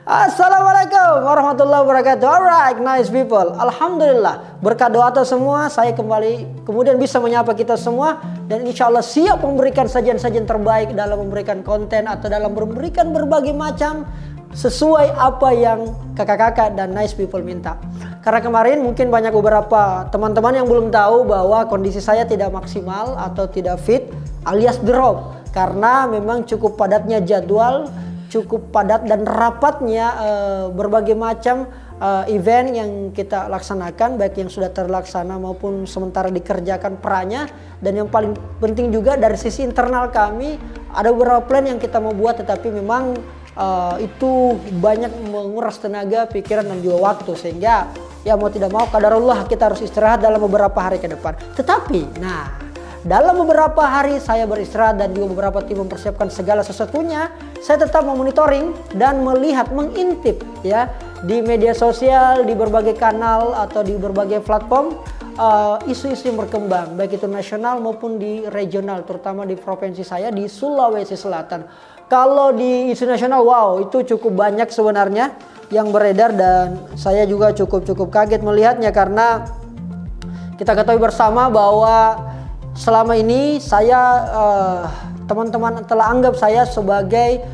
Assalamualaikum warahmatullahi wabarakatuh. Alright, nice people. Alhamdulillah, berkat doa atas semua, saya kembali kemudian bisa menyapa kita semua. Dan insya Allah siap memberikan sajian-sajian terbaik dalam memberikan konten atau dalam memberikan berbagai macam sesuai apa yang kakak-kakak dan nice people minta. Karena kemarin mungkin banyak beberapa teman-teman yang belum tahu bahwa kondisi saya tidak maksimal atau tidak fit alias drop. Karena memang cukup padatnya jadwal, cukup padat dan rapatnya berbagai macam event yang kita laksanakan, baik yang sudah terlaksana maupun sementara dikerjakan perannya. Dan yang paling penting juga dari sisi internal kami ada beberapa plan yang kita mau buat, tetapi memang itu banyak menguras tenaga, pikiran dan juga waktu, sehingga ya mau tidak mau qadarullah kita harus istirahat dalam beberapa hari ke depan. Tetapi dalam beberapa hari saya beristirahat dan juga beberapa tim mempersiapkan segala sesuatunya, saya tetap memonitoring dan melihat, mengintip ya di media sosial, di berbagai kanal atau di berbagai platform isu-isu yang berkembang, baik itu nasional maupun di regional, terutama di provinsi saya di Sulawesi Selatan. Kalau di isu nasional, wow, itu cukup banyak sebenarnya yang beredar dan saya juga cukup kaget melihatnya, karena kita ketahui bersama bahwa selama ini saya teman-teman telah anggap saya sebagai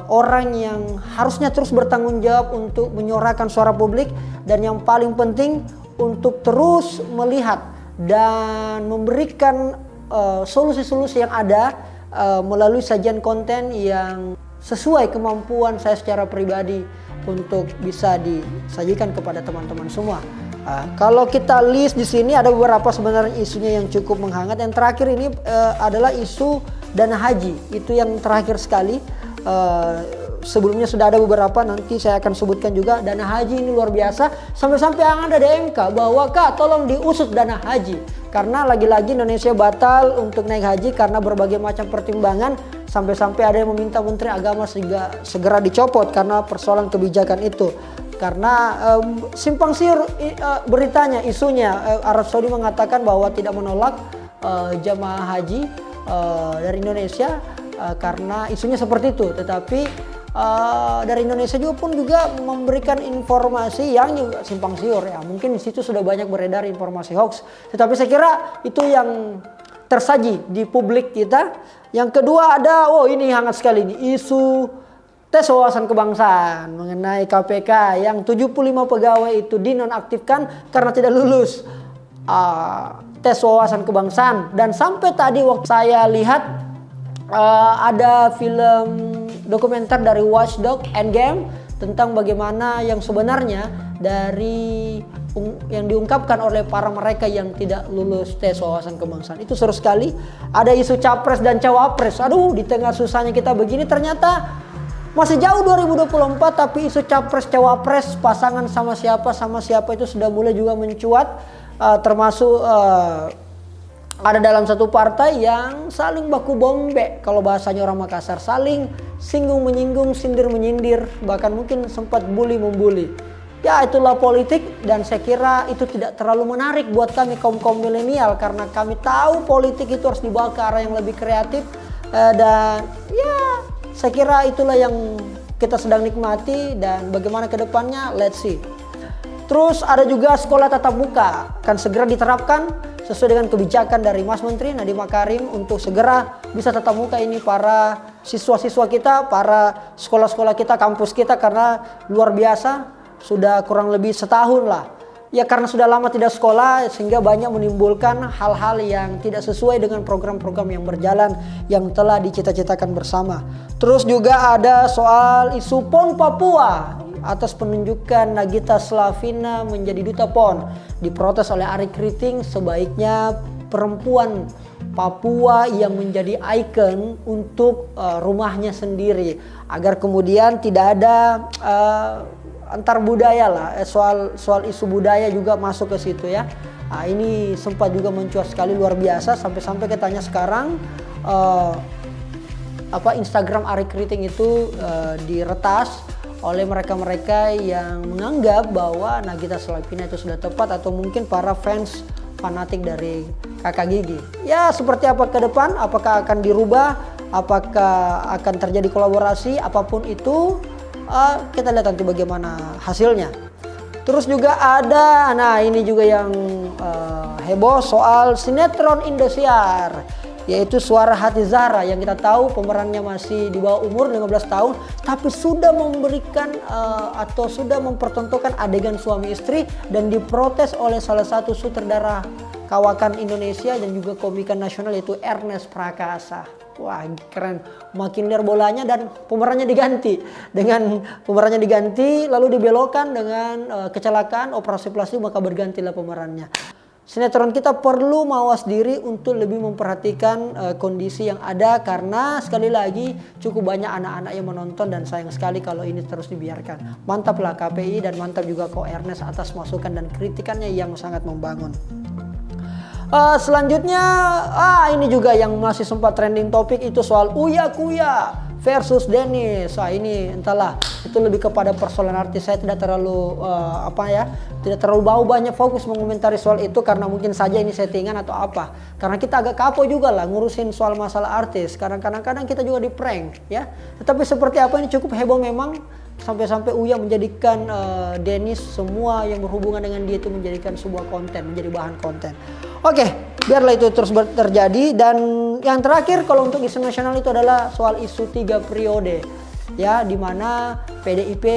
orang yang harusnya terus bertanggung jawab untuk menyuarakan suara publik, dan yang paling penting untuk terus melihat dan memberikan solusi-solusi yang ada melalui sajian konten yang sesuai kemampuan saya secara pribadi untuk bisa disajikan kepada teman-teman semua. Kalau kita list di sini ada beberapa sebenarnya isunya yang cukup menghangat. Yang terakhir ini adalah isu dana haji. Itu yang terakhir sekali. Sebelumnya sudah ada beberapa, nanti saya akan sebutkan juga. Dana haji ini luar biasa, sampai-sampai yang ada DMK bahwa Kak tolong diusut dana haji. Karena lagi-lagi Indonesia batal untuk naik haji karena berbagai macam pertimbangan. Sampai-sampai ada yang meminta Menteri Agama segera dicopot karena persoalan kebijakan itu. Karena simpang siur beritanya, isunya Arab Saudi mengatakan bahwa tidak menolak jamaah haji dari Indonesia karena isunya seperti itu. Tetapi dari Indonesia juga memberikan informasi yang juga simpang siur ya. Mungkin di situ sudah banyak beredar informasi hoax. Tetapi saya kira itu yang tersaji di publik kita. Yang kedua ada, ini hangat sekali nih, isu tes wawasan kebangsaan mengenai KPK yang 75 pegawai itu dinonaktifkan karena tidak lulus tes wawasan kebangsaan. Dan sampai tadi waktu saya lihat ada film dokumenter dari Watchdog Endgame tentang bagaimana yang sebenarnya dari yang diungkapkan oleh para mereka yang tidak lulus tes wawasan kebangsaan. Itu seru sekali. Ada isu capres dan cawapres. Aduh, di tengah susahnya kita begini ternyata masih jauh 2024, tapi isu capres cawapres pasangan sama siapa itu sudah mulai juga mencuat, termasuk ada dalam satu partai yang saling baku bombe, kalau bahasanya orang Makassar, saling singgung menyinggung, sindir menyindir, bahkan mungkin sempat bully membuli. Ya itulah politik, dan saya kira itu tidak terlalu menarik buat kami kaum milenial, karena kami tahu politik itu harus dibawa ke arah yang lebih kreatif, dan ya saya kira itulah yang kita sedang nikmati, dan bagaimana ke depannya, let's see. Terus ada juga sekolah tatap muka akan segera diterapkan sesuai dengan kebijakan dari Mas Menteri Nadiem Makarim untuk segera bisa tatap muka ini para siswa-siswa kita, para sekolah-sekolah kita, kampus kita, karena luar biasa sudah kurang lebih setahun lah. Ya karena sudah lama tidak sekolah sehingga banyak menimbulkan hal-hal yang tidak sesuai dengan program-program yang berjalan yang telah dicita-citakan bersama. Terus juga ada soal isu PON Papua atas penunjukan Nagita Slavina menjadi duta PON. Diprotes oleh Ari Kriting, sebaiknya perempuan Papua yang menjadi ikon untuk rumahnya sendiri, agar kemudian tidak ada antar budaya lah, soal isu budaya juga masuk ke situ ya. Ini sempat juga mencuat sekali, luar biasa, sampai-sampai katanya sekarang Instagram Ari Kriting itu diretas oleh mereka-mereka yang menganggap bahwa Nagita Slavina itu sudah tepat, atau mungkin para fans fanatik dari Kakak Gigi. Ya seperti apa ke depan, apakah akan dirubah, apakah akan terjadi kolaborasi, apapun itu Kita lihat nanti bagaimana hasilnya. Terus juga ada, nah ini juga yang heboh soal sinetron Indosiar, yaitu Suara Hati Zahra, yang kita tahu pemerannya masih di bawah umur 15 tahun, tapi sudah memberikan atau sudah mempertontonkan adegan suami istri dan diprotes oleh salah satu sutradara kawakan Indonesia dan juga komikan nasional, yaitu Ernest Prakasa. Wah, keren, makin liar bolanya dan pemerannya diganti. Dengan pemerannya diganti lalu dibelokkan dengan kecelakaan operasi plastik, maka bergantilah pemerannya. Sinetron kita perlu mawas diri untuk lebih memperhatikan kondisi yang ada, karena sekali lagi cukup banyak anak-anak yang menonton dan sayang sekali kalau ini terus dibiarkan. Mantaplah KPI dan mantap juga Ko Ernest atas masukan dan kritikannya yang sangat membangun. Selanjutnya ini juga yang masih sempat trending topik, itu soal Uya Kuya versus Dennis. Ini entahlah, itu lebih kepada persoalan artis. Saya tidak terlalu tidak terlalu banyak fokus mengomentari soal itu, karena mungkin saja ini settingan atau apa. Karena kita agak kapok juga lah ngurusin soal masalah artis. Kadang-kadang kita juga di prank ya. Tetapi seperti apa, ini cukup heboh memang. Sampai-sampai Uya menjadikan Dennis, semua yang berhubungan dengan dia itu menjadikan sebuah konten, menjadi bahan konten. Oke, biarlah itu terus terjadi. Dan yang terakhir kalau untuk isu nasional itu adalah soal isu 3 periode. Ya, dimana PDIP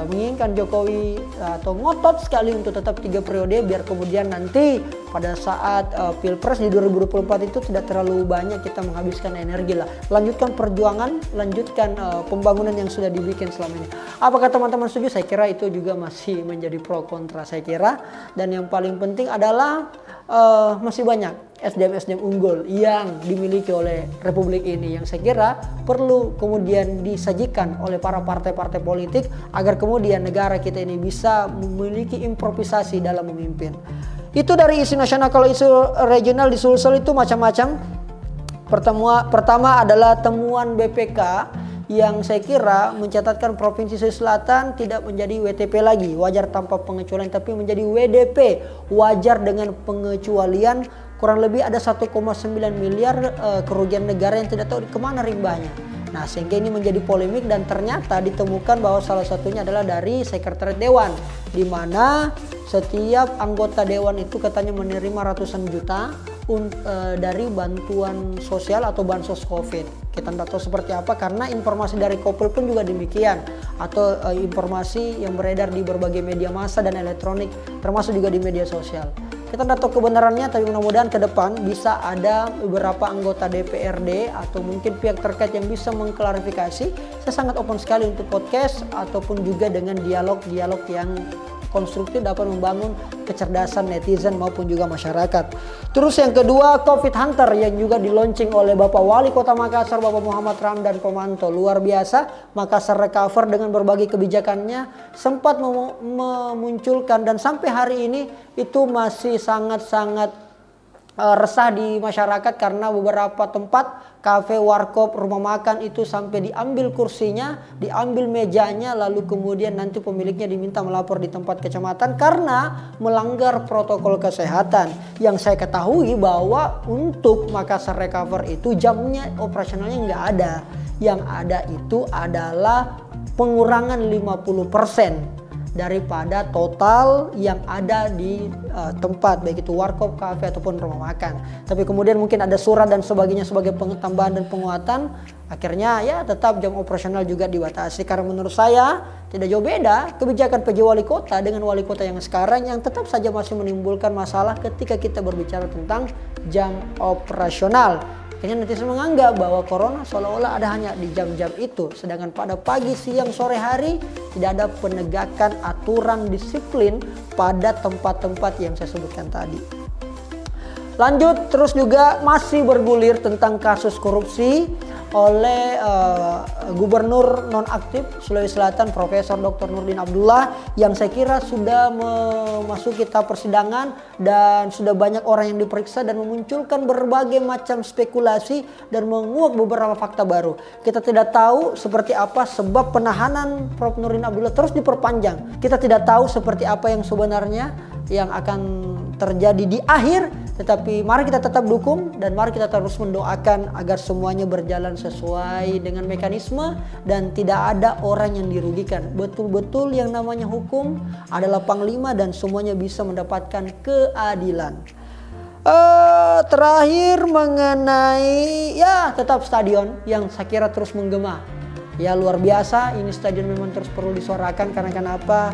menginginkan Jokowi atau ngotot sekali untuk tetap 3 periode, biar kemudian nanti pada saat Pilpres di 2024 itu tidak terlalu banyak kita menghabiskan energi lah. Lanjutkan perjuangan, lanjutkan pembangunan yang sudah dibikin selama ini. Apakah teman-teman setuju? Saya kira itu juga masih menjadi pro kontra, saya kira. Dan yang paling penting adalah masih banyak SDM-SDM unggul yang dimiliki oleh Republik ini, yang saya kira perlu kemudian disajikan oleh para partai-partai politik agar kemudian negara kita ini bisa memiliki improvisasi dalam memimpin. Itu dari isu nasional. Kalau isu regional di Sulsel itu macam-macam. Pertama adalah temuan BPK yang saya kira mencatatkan Provinsi Sulawesi Selatan tidak menjadi WTP lagi, wajar tanpa pengecualian, tapi menjadi WDP, wajar dengan pengecualian. Kurang lebih ada 1,9 miliar kerugian negara yang tidak tahu kemana rimbanya. Nah, sehingga ini menjadi polemik dan ternyata ditemukan bahwa salah satunya adalah dari Sekretariat Dewan, di mana setiap anggota Dewan itu katanya menerima ratusan juta dari bantuan sosial atau bansos COVID. Kita tidak tahu seperti apa, karena informasi dari Kopel pun juga demikian, atau informasi yang beredar di berbagai media massa dan elektronik, termasuk juga di media sosial. Kita tidak tahu kebenarannya, tapi mudah-mudahan ke depan bisa ada beberapa anggota DPRD atau mungkin pihak terkait yang bisa mengklarifikasi. Saya sangat open sekali untuk podcast ataupun juga dengan dialog-dialog yang konstruktif dapat membangun kecerdasan netizen maupun juga masyarakat. Terus yang kedua, COVID Hunter yang juga di-launching oleh Bapak Wali Kota Makassar, Bapak Muhammad Ramdan Pomanto. Luar biasa, Makassar recover dengan berbagai kebijakannya, sempat memunculkan dan sampai hari ini itu masih sangat-sangat resah di masyarakat, karena beberapa tempat kafe, warkop, rumah makan itu sampai diambil kursinya, diambil mejanya, lalu kemudian nanti pemiliknya diminta melapor di tempat kecamatan karena melanggar protokol kesehatan. Yang saya ketahui bahwa untuk Makassar Recover itu jamnya operasionalnya nggak ada. Yang ada itu adalah pengurangan 50% daripada total yang ada di tempat, baik itu warkop, kafe ataupun rumah makan. Tapi kemudian mungkin ada surat dan sebagainya sebagai tambahan dan penguatan, akhirnya ya tetap jam operasional juga dibatasi. Karena menurut saya tidak jauh beda kebijakan PJ Wali Kota dengan Wali Kota yang sekarang, yang tetap saja masih menimbulkan masalah ketika kita berbicara tentang jam operasional. Akhirnya netizen menganggap bahwa corona seolah-olah ada hanya di jam-jam itu, sedangkan pada pagi, siang, sore hari tidak ada penegakan aturan disiplin pada tempat-tempat yang saya sebutkan tadi. Lanjut, terus juga masih bergulir tentang kasus korupsi oleh Gubernur nonaktif Sulawesi Selatan Profesor Dr. Nurdin Abdullah, yang saya kira sudah memasuki tahap persidangan dan sudah banyak orang yang diperiksa dan memunculkan berbagai macam spekulasi dan menguak beberapa fakta baru. Kita tidak tahu seperti apa sebab penahanan Prof. Nurdin Abdullah terus diperpanjang. Kita tidak tahu seperti apa yang sebenarnya yang akan terjadi di akhir, Tetapi mari kita tetap dukung dan mari kita terus mendoakan agar semuanya berjalan sesuai dengan mekanisme dan tidak ada orang yang dirugikan. Betul-betul yang namanya hukum adalah panglima dan semuanya bisa mendapatkan keadilan. Terakhir mengenai ya tetap stadion yang saya kira terus menggema. Ya luar biasa, ini stadion memang terus perlu disuarakan karena kenapa?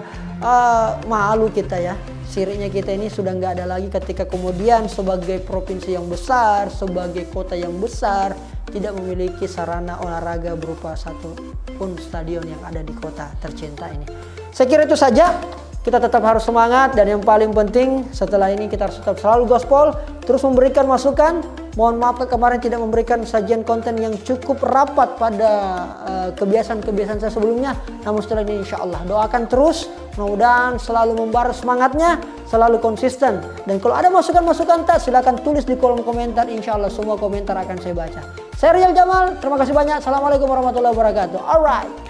Malu kita ya, siriknya kita ini sudah nggak ada lagi ketika kemudian sebagai provinsi yang besar, sebagai kota yang besar tidak memiliki sarana olahraga berupa satu pun stadion yang ada di kota tercinta ini. Saya kira itu saja. Kita tetap harus semangat dan yang paling penting setelah ini kita harus tetap selalu gospel, terus memberikan masukan. Mohon maaf kemarin tidak memberikan sajian konten yang cukup rapat pada kebiasaan-kebiasaan saya sebelumnya. Namun setelah ini insya Allah doakan terus, mudah-mudahan selalu membara semangatnya, selalu konsisten. Dan kalau ada masukan-masukan tak silakan tulis di kolom komentar, insya Allah semua komentar akan saya baca. Saya Rial Jamal, terima kasih banyak. Assalamualaikum warahmatullahi wabarakatuh. Alright.